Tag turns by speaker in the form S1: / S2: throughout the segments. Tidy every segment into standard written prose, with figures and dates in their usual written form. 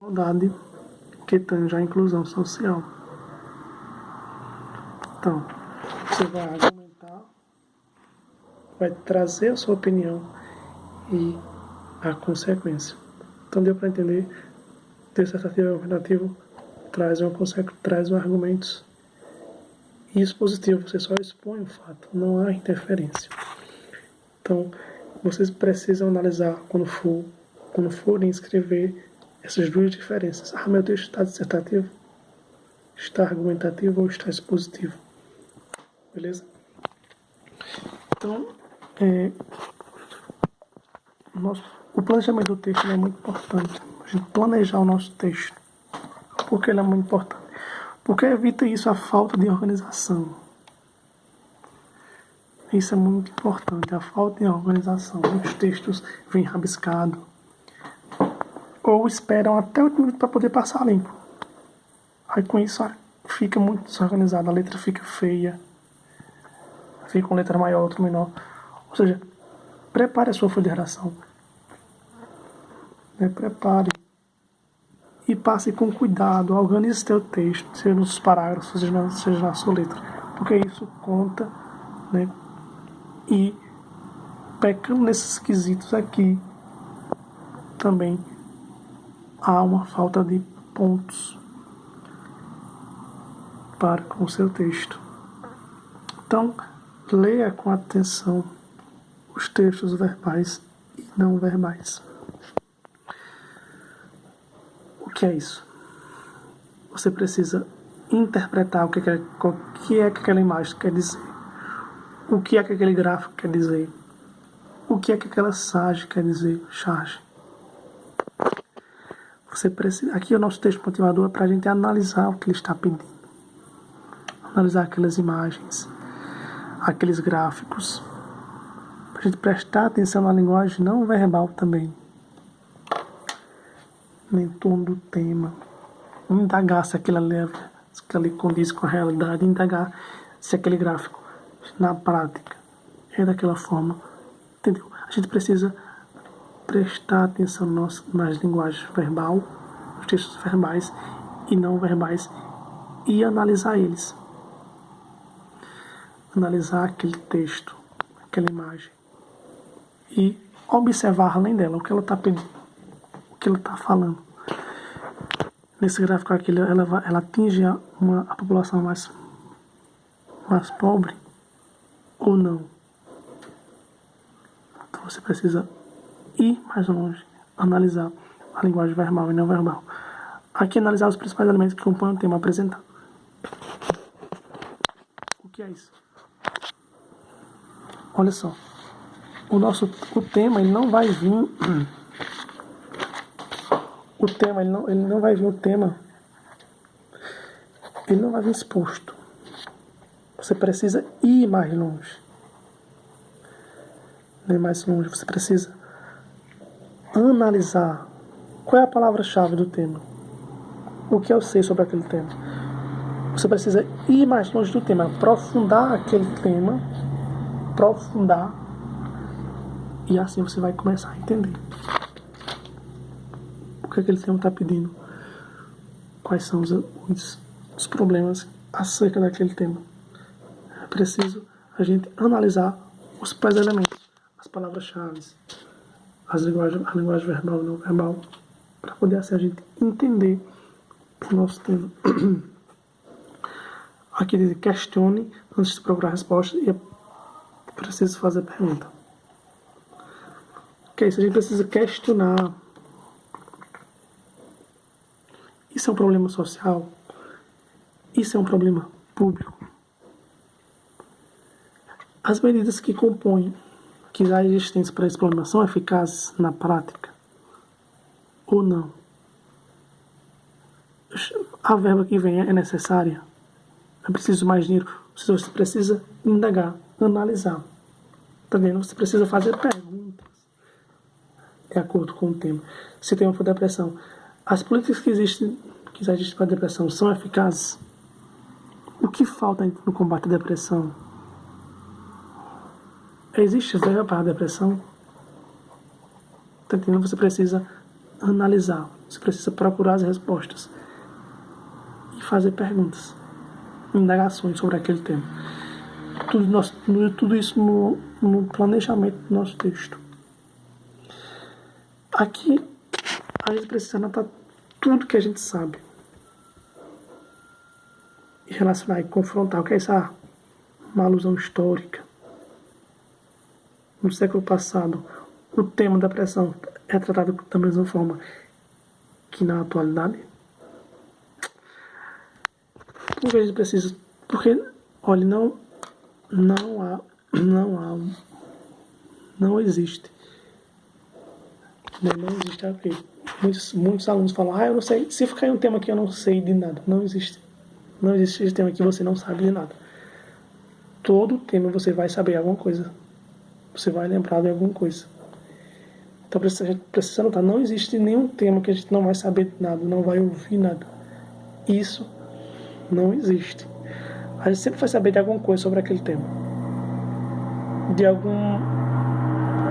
S1: desigualdade que tange a inclusão social. Então, você vai argumentar, vai trazer a sua opinião e a consequência. Então deu para entender, dissertativo e argumentativo traz argumentos e expositivo, você só expõe o fato, não há interferência. Então, vocês precisam analisar quando forem escrever essas duas diferenças. Meu texto está dissertativo, está argumentativo ou está expositivo. Beleza? Então, o planejamento do texto é muito importante. A gente planejar o nosso texto. Por que ele é muito importante? Porque evita isso, a falta de organização. Isso é muito importante, a falta de organização. Muitos textos vêm rabiscados ou esperam até o último minuto para poder passar limpo. Aí com isso fica muito desorganizado, a letra fica feia, fica com letra maior, outra menor. Ou seja, prepare a sua folha de redação. Prepare e passe com cuidado, organize seu texto, seja nos parágrafos, seja na sua letra, porque isso conta, né? E pecando nesses quesitos aqui, também há uma falta de pontos para com o seu texto. Então, leia com atenção os textos verbais e não verbais. O que é isso? Você precisa interpretar o que é que aquela imagem quer dizer. O que é que aquele gráfico quer dizer? O que é que aquela charge quer dizer? Charge. Você precisa. Aqui o nosso texto motivador é para a gente analisar o que ele está pedindo. Analisar aquelas imagens, aqueles gráficos. Para a gente prestar atenção na linguagem não verbal também. Em torno do tema. Indagar se aquilo ali condiz com a realidade. Indagar se aquele gráfico na prática é daquela forma, entendeu? A gente precisa prestar atenção nas linguagens verbal, nos textos verbais e não verbais, e analisar eles. Analisar aquele texto, aquela imagem, e observar além dela o que ela está pedindo, o que ela está falando. Nesse gráfico aqui, ela atinge a população mais pobre ou não. Então você precisa ir mais longe, analisar a linguagem verbal e não verbal. Aqui analisar os principais elementos que compõem o tema apresentado. O que é isso? Olha só, o tema ele não vai vir. O tema ele não vai vir ele não vai vir exposto. Você precisa ir mais longe. Mais longe. Você precisa analisar qual é a palavra-chave do tema. O que eu sei sobre aquele tema. Você precisa ir mais longe do tema, aprofundar aquele tema, e assim você vai começar a entender o que aquele tema está pedindo, quais são os problemas acerca daquele tema. É preciso a gente analisar os principais elementos, as palavras-chave, a linguagem verbal e não verbal, para poder assim a gente entender o nosso tema. Aqui diz: questione antes de procurar resposta, e é preciso fazer pergunta. O que é isso? A gente precisa questionar. Isso é um problema social? Isso é um problema público? As medidas que compõem, que há existência para esse problema, são eficazes na prática ou não? A verba que vem é necessária? É preciso mais dinheiro? Você precisa indagar, analisar. Tá vendo? Você precisa fazer perguntas de acordo com o tema. Se tem uma depressão, as políticas que existem para a depressão são eficazes? O que falta no combate à depressão? Existe verba para a depressão? Tá entendendo? Você precisa analisar. Você precisa procurar as respostas e fazer perguntas, indagações sobre aquele tema. Tudo isso no planejamento do nosso texto. Aqui, a gente precisa anotar tudo que a gente sabe e relacionar e confrontar o que é isso. Uma alusão histórica. No século passado, o tema da pressão é tratado da mesma forma que na atualidade. Porque a gente precisa... Porque, olha, não existe. Não existe aqui. Muitos alunos falam, eu não sei, se ficar em um tema que eu não sei de nada. Não existe. Não existe esse tema que você não sabe de nada. Todo tema você vai saber alguma coisa. Você vai lembrar de alguma coisa. Então a gente precisa notar, não existe nenhum tema que a gente não vai saber de nada, não vai ouvir nada. Isso não existe. A gente sempre vai saber de alguma coisa sobre aquele tema. De algum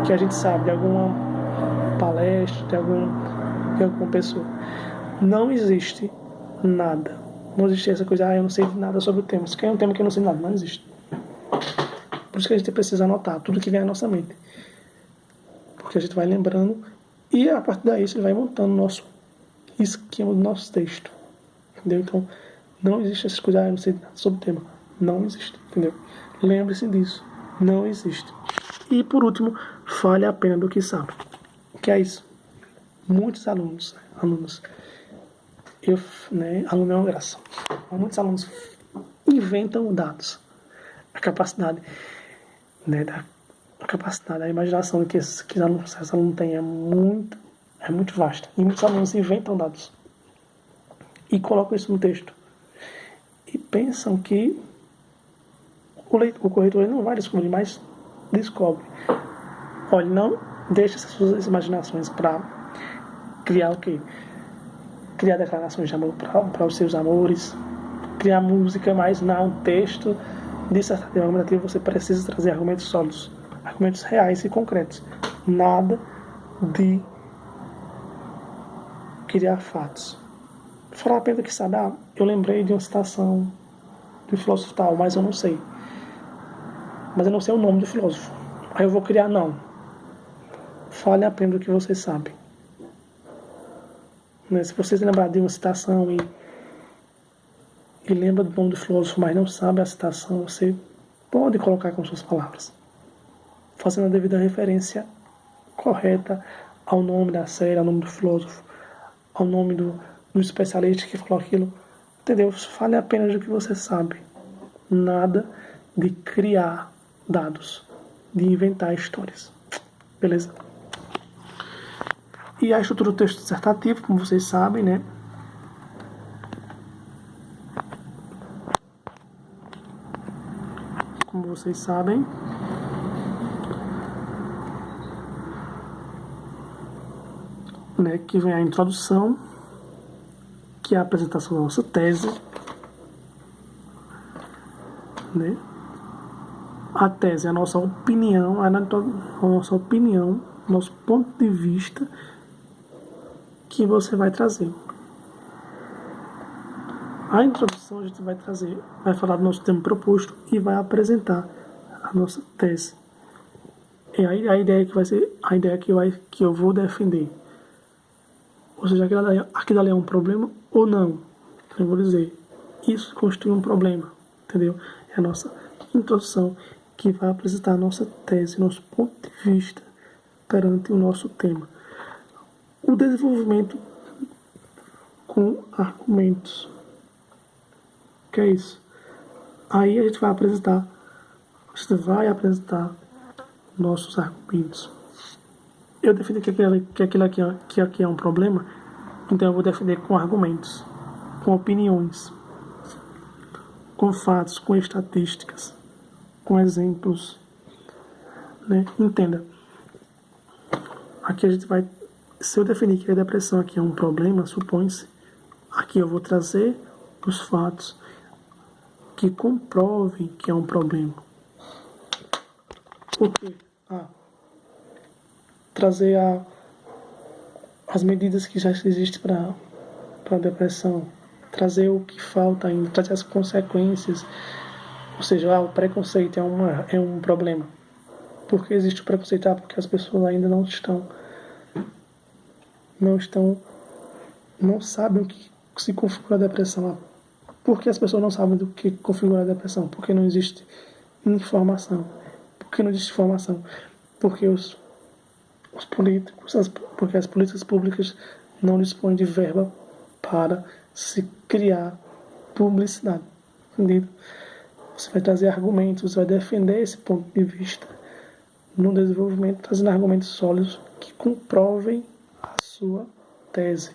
S1: que a gente sabe, de alguma palestra, de alguma pessoa. Não existe nada. Não existe essa coisa, eu não sei de nada sobre o tema. Isso aqui é um tema que eu não sei nada, não existe. Por isso que a gente precisa anotar tudo que vem à nossa mente. Porque a gente vai lembrando e a partir daí você vai montando o nosso esquema do nosso texto. Entendeu? Então, não existe essas coisas, eu não sei nada sobre o tema. Não existe, entendeu? Lembre-se disso. Não existe. E por último, fale apenas do que sabe. O que é isso? Muitos alunos, aluno é uma graça. Muitos alunos inventam dados. A capacidade, a imaginação que esses alunos têm é muito vasta. E muitos alunos inventam dados e colocam isso no texto. E pensam que o corretor não vai descobrir, mas descobre. Olha, não deixe essas suas imaginações para criar o quê? Criar declarações de amor para os seus amores, criar música, mas não texto dissertativo argumentativo. Você precisa trazer argumentos sólidos, argumentos reais e concretos. Nada de criar fatos. Falar apenas que sabe, eu lembrei de uma citação de um filósofo tal, mas eu não sei. Mas eu não sei o nome do filósofo. Aí eu vou criar, não. Fale apenas do que você sabe. Se você lembrar de uma citação e lembra do nome do filósofo, mas não sabe a citação, você pode colocar com suas palavras, fazendo a devida referência correta ao nome da série, ao nome do filósofo, ao nome do especialista que falou aquilo. Entendeu? Fale apenas do que você sabe. Nada de criar dados, de inventar histórias. Beleza? E a estrutura do texto dissertativo, como vocês sabem, né? Como vocês sabem, né, que vem a introdução, que é a apresentação da nossa tese, né? A tese é a nossa opinião, nosso ponto de vista que você vai trazer. A introdução a gente vai falar do nosso tema proposto e vai apresentar a nossa tese. E aí a ideia que vai ser a ideia que eu vou defender. Ou seja, aquilo ali é um problema ou não. Eu vou dizer, isso constitui um problema, entendeu? É a nossa introdução que vai apresentar a nossa tese, nosso ponto de vista perante o nosso tema. O desenvolvimento com argumentos. O que é isso? Aí a gente vai apresentar nossos argumentos. Eu defendo que aqui é um problema, então eu vou defender com argumentos, com opiniões, com fatos, com estatísticas, com exemplos, né? Entenda. Aqui a gente vai, se eu definir que a depressão aqui é um problema, supõe-se, aqui eu vou trazer os fatos que comprovem que é um problema. Por quê? Trazer as medidas que já existem para a depressão, trazer o que falta ainda, trazer as consequências, ou seja, o preconceito é um problema. Por que existe o preconceito? Porque as pessoas ainda não sabem o que se configura a depressão. Por que as pessoas não sabem do que configura a depressão? Porque não existe informação. Por que não existe informação? Porque os políticos, porque as políticas públicas não dispõem de verba para se criar publicidade. Entendido? Você vai trazer argumentos, vai defender esse ponto de vista no desenvolvimento, trazendo argumentos sólidos que comprovem a sua tese.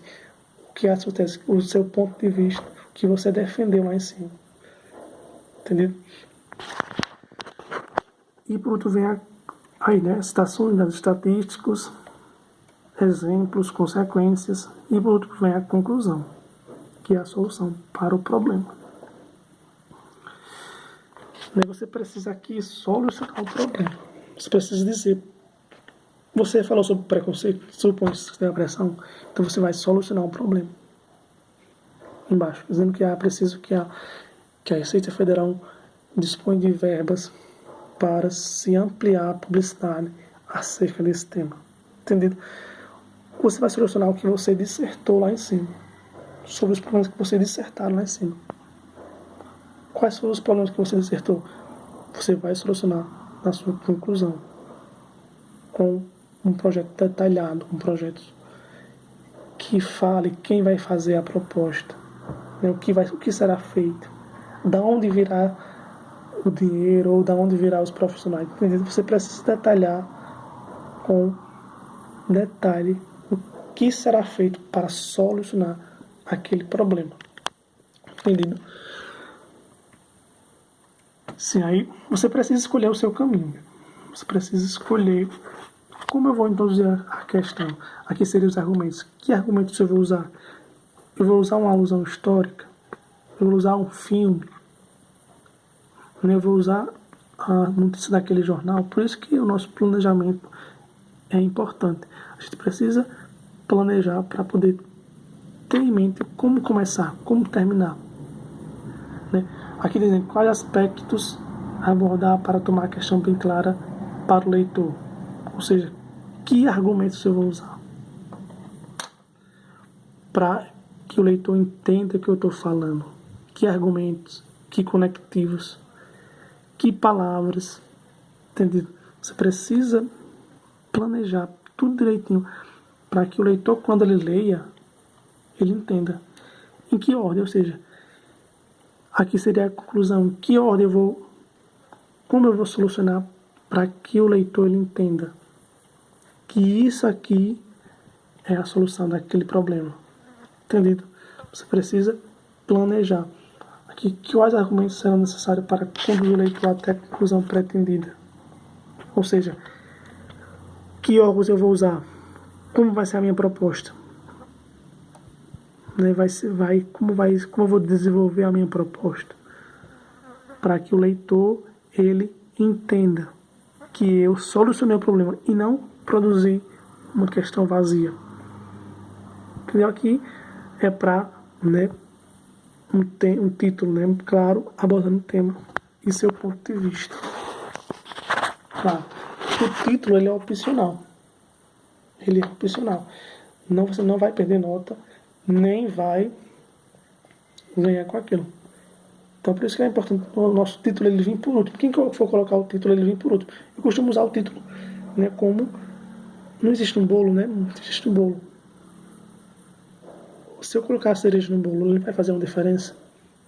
S1: O que é a sua tese? O seu ponto de vista que você defendeu lá em cima. Entendido? E por outro vem aí, né? Citações, dados estatísticos, exemplos, consequências. E por outro vem a conclusão, que é a solução para o problema. Você precisa aqui solucionar o problema. Você precisa dizer. Você falou sobre preconceito, supõe que você tem depressão, então você vai solucionar um problema. Embaixo, dizendo que é preciso que a Receita Federal dispõe de verbas para se ampliar a publicidade acerca desse tema. Entendido? Você vai solucionar o que você dissertou lá em cima, sobre os problemas que você dissertaram lá em cima. Quais foram os problemas que você dissertou? Você vai solucionar na sua conclusão, com um projeto detalhado, um projeto que fale quem vai fazer a proposta, né, o que será feito, da onde virá o dinheiro ou da onde virá os profissionais. Entendeu? Você precisa detalhar com detalhe o que será feito para solucionar aquele problema. Entendido? Sim, aí você precisa escolher o seu caminho. Você precisa escolher como eu vou introduzir a questão. Aqui seriam os argumentos. Que argumentos eu vou usar? Eu vou usar uma alusão histórica? Eu vou usar um filme? Eu vou usar a notícia daquele jornal? Por isso que o nosso planejamento é importante. A gente precisa planejar para poder ter em mente como começar, como terminar. Né? Aqui dizendo quais aspectos abordar para tomar a questão bem clara para o leitor. Ou seja, que argumentos eu vou usar para que o leitor entenda o que eu estou falando. Que argumentos, que conectivos, que palavras. Entendido? Você precisa planejar tudo direitinho para que o leitor, quando ele leia, ele entenda. Em que ordem? Ou seja, aqui seria a conclusão. Em que ordem como eu vou solucionar para que o leitor ele entenda que isso aqui é a solução daquele problema. Entendido? Você precisa planejar. Aqui, quais argumentos serão necessários para conduzir o leitor até a conclusão pretendida? Ou seja, que órgãos eu vou usar? Como vai ser a minha proposta? Né? Como eu vou desenvolver a minha proposta? Para que o leitor ele entenda que eu solucionei o problema e não produzir uma questão vazia. Entendeu? Aqui é para, né, um título, né, claro, abordando o tema e seu ponto de vista. Claro, o título ele é opcional. Ele é opcional. Você não vai perder nota, nem vai ganhar com aquilo. Então, por isso que é importante o nosso título ele vir por último. Quem for colocar o título, ele vir por último. Eu costumo usar o título, né, como não existe um bolo, né? Não existe um bolo. Se eu colocar a cereja no bolo, ele vai fazer uma diferença?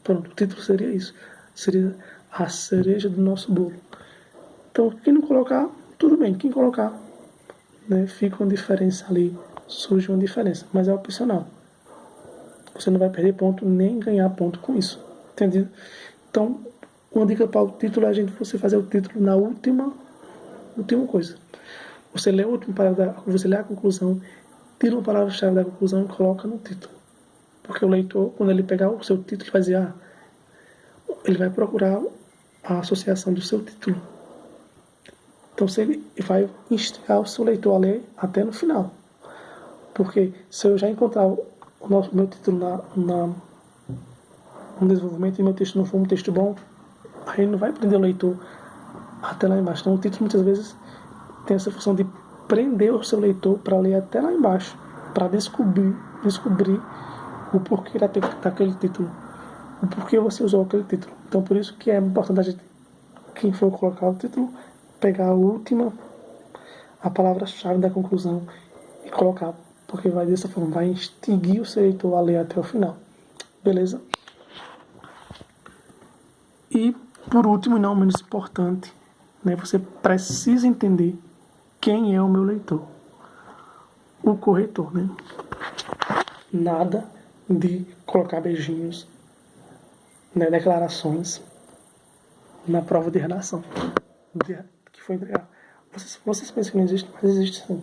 S1: Pronto, o título seria isso. Seria a cereja do nosso bolo. Então, quem não colocar, tudo bem. Quem colocar, né, fica uma diferença ali. Surge uma diferença, mas é opcional. Você não vai perder ponto, nem ganhar ponto com isso. Entendido? Então, uma dica para o título é você fazer o título na última coisa. Você lê o último parágrafo, você lê a conclusão, tira uma palavra-chave da conclusão e coloca no título. Porque o leitor, quando ele pegar o seu título, vai dizer, ele vai procurar a associação do seu título. Então, ele vai instigar o seu leitor a ler até no final. Porque se eu já encontrar meu título no desenvolvimento e meu texto não for um texto bom, aí não vai prender o leitor até lá embaixo. Então o título muitas vezes tem essa função de prender o seu leitor para ler até lá embaixo, para descobrir o porquê daquele título, o porquê você usou aquele título. Então por isso que é importante a gente, quem for colocar o título, pegar a palavra-chave da conclusão e colocar, porque vai dessa forma, vai instigar o seu leitor a ler até o final. Beleza? E, por último, e não menos importante, né, você precisa entender quem é o meu leitor. O corretor, né? Nada de colocar beijinhos, né, declarações na prova de redação que foi entregar. Vocês pensam que não existe, mas existe sim.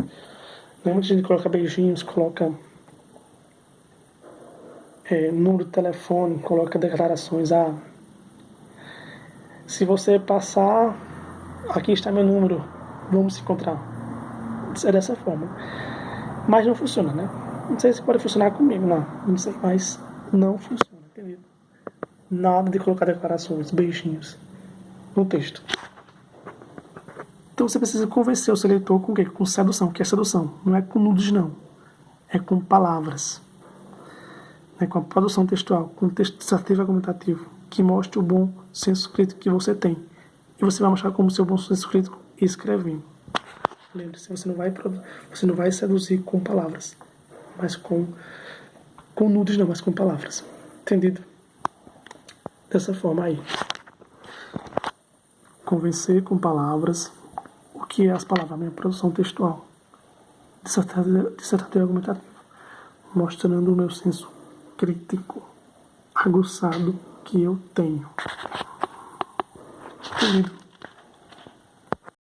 S1: Muita gente coloca beijinhos, coloca número de telefone, coloca declarações. Se você passar, aqui está meu número, vamos se encontrar. É dessa forma. Mas não funciona, né? Não sei se pode funcionar comigo, não sei, mas não funciona, entendeu? Nada de colocar declarações, beijinhos no texto. Então você precisa convencer o seu leitor com o quê? Com sedução. O que é sedução? Não é com nudes, não. É com palavras. É com a produção textual, com o texto dissertativo e argumentativo, que mostre o bom senso crítico que você tem. E você vai mostrar como seu bom senso crítico escrevendo. Lembre-se, você não vai seduzir com palavras, mas com nudes não, mas com palavras. Entendido? Dessa forma aí. Convencer com palavras. O que é as palavras? A minha produção textual. Dissertativo e argumentativo. Mostrando o meu senso crítico aguçado que eu tenho. Entendido?